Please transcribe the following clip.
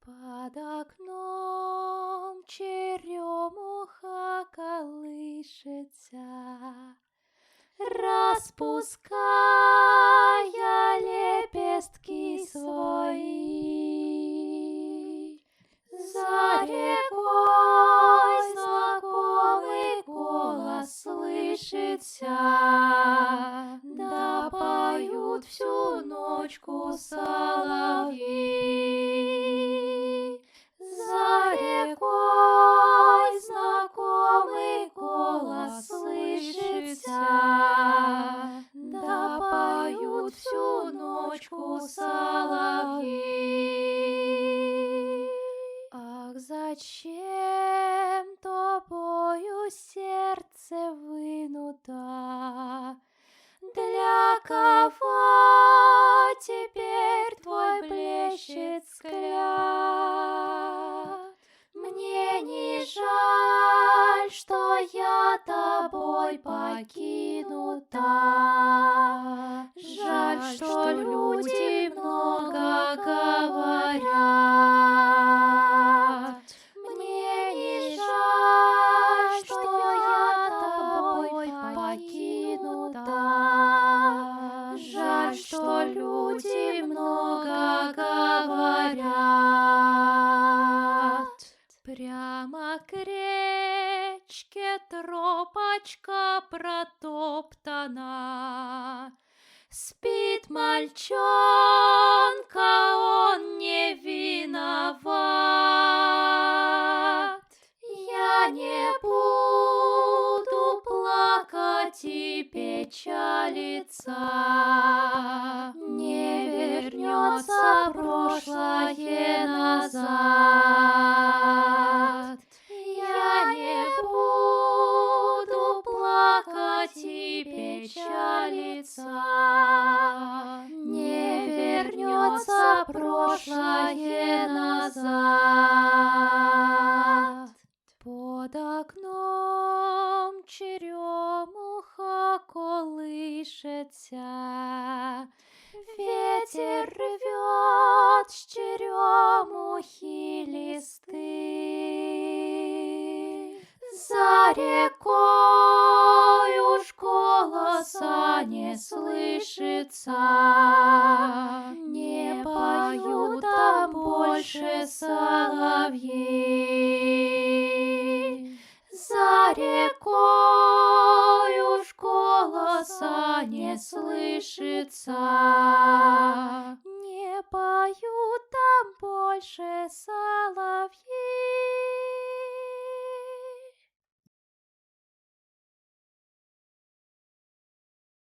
Под окном черемуха колышется, распуская лепестки свои. За рекой знакомый голос слышится, да поют всю ночку соловьи. За рекой знакомый голос слышится, да поют всю ночку соловьи. Ах, зачем тобою сердце вынуто? Для кого теперь твой блещет взгляд? Мне не жаль, что я тобой покинута. Жаль, что люди много говорят. Мне не жаль, что я тобой покинута. Жаль, что люди много говорят. Прямо к речке тропочка протоптана. Спит мальчонка, он не виноват. Я не буду плакать и печалиться. Не вернется прошлое назад. Я не буду плакать и печалиться. Не вернется прошлое назад. Под окном черемуха колышется, ветер рвет с черемухи листы. За рекой уж голоса не слышится, не поют там больше соловьи. За рекой уж голоса не слышится,